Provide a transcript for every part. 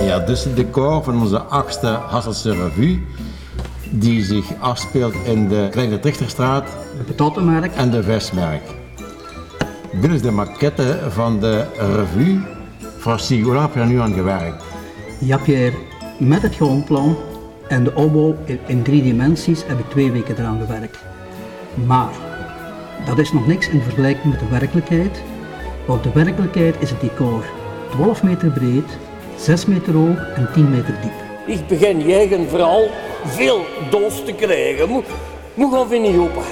Ja, dus het decor van onze 8e Hasselse Revue, die zich afspeelt in de Kleine Trichterstraat, de Patattenmerk en de Vestmerk. Binnen de maquette van de revue, Francis, hoe lang heb je er nu aan gewerkt? Ja, Pierre, met het grondplan en de opbouw in 3 dimensies heb ik 2 weken eraan gewerkt. Maar dat is nog niks in vergelijking met de werkelijkheid, want de werkelijkheid is het decor 12 meter breed, 6 meter hoog en 10 meter diep. Ik begin jij vooral veel doos te krijgen. Moet gaan we niet open.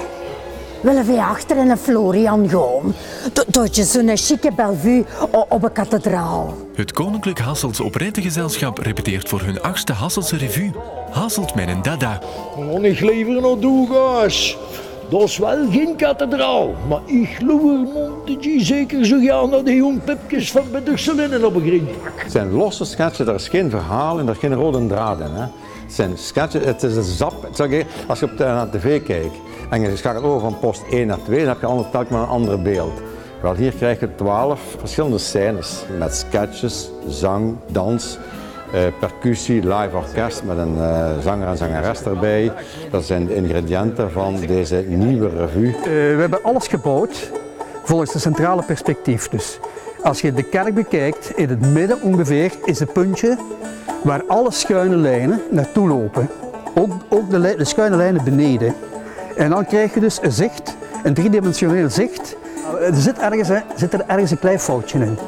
Willen we achter in een Florian gaan? Dat je zo'n chique Bellevue op een kathedraal. Het Koninklijk Hassels Operettegezelschap repeteert voor hun 8e Hasselse Revue Hasselt met een dada. Oh, ik liever naar Doegaas. Dat is wel geen kathedraal, maar ik geloof er zeker zo gaan naar de jongpipjes van Beddugselinnen op een grindpak. Het zijn losse sketchen, er is geen verhaal en er is geen rode draad in. Hè. Het zijn sketchen, het is een zap. Als je naar tv kijkt en je schakelt over van post 1 naar 2, dan heb je altijd telkens maar een ander beeld. Wel, hier krijg je 12 verschillende scènes met sketches, zang, dans, percussie, live orkest met een zanger en zangeres erbij. Dat zijn de ingrediënten van deze nieuwe revue. We hebben alles gebouwd volgens het centrale perspectief. Dus als je de kerk bekijkt, in het midden ongeveer is het puntje waar alle schuine lijnen naartoe lopen. Ook de schuine lijnen beneden. En dan krijg je dus een zicht, een driedimensioneel zicht. Er zit er ergens een klein foutje in.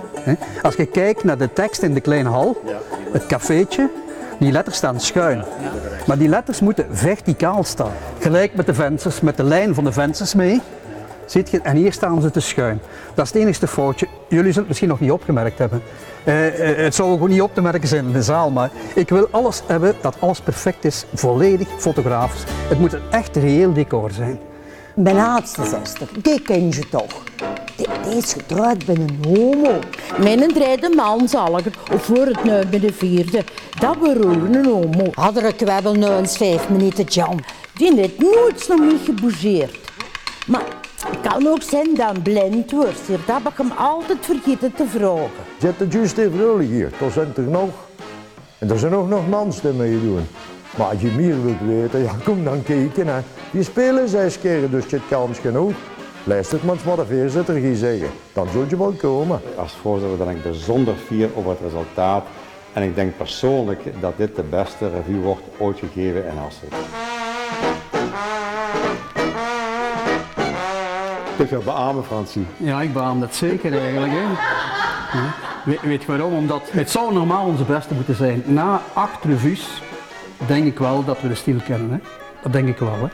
Als je kijkt naar de tekst in de kleine hal, het cafeetje, die letters staan schuin. Maar die letters moeten verticaal staan. Gelijk met de vensters, met de lijn van de vensters mee. Ziet je, en hier staan ze te schuin. Dat is het enige foutje. Jullie zullen het misschien nog niet opgemerkt hebben. Het zou ook niet op te merken zijn in de zaal, maar ik wil alles hebben dat alles perfect is, volledig fotografisch. Het moet een echt reëel decor zijn. Mijn oudste zuster, die ken je toch? Die is getrouwd bij een homo. Met een derde manzaliger, of voor het nu met de vierde. Dat beroerde een homo. Hadden ik wel nu eens 5 minuten, Jan. Die heeft nooit nog niet gebougeerd. Maar het kan ook zijn dat een blind wordt. Dat heb ik hem altijd vergeten te vragen. Zet het juist even vrolijk hier, dat zijn er nog. En er zijn ook nog mensen mee doen. Maar als je meer wilt weten, ja, kom dan kijken. Hè. Die spelen 6 keer, dus je hebt kans genoeg. Luister maar eens wat de voorzitter gaat zeggen. Dan zul je wel komen. Als voorzitter ben ik bijzonder fier over het resultaat. En ik denk persoonlijk dat dit de beste revue wordt ooit gegeven in Hasselt. Kun je beamen, Francie? Ja, ik beaam dat zeker eigenlijk. Hè. Weet je waarom? Omdat het zou normaal onze beste moeten zijn. Na 8 revues denk ik wel dat we de stil kennen. Hè. Dat denk ik wel. Hè.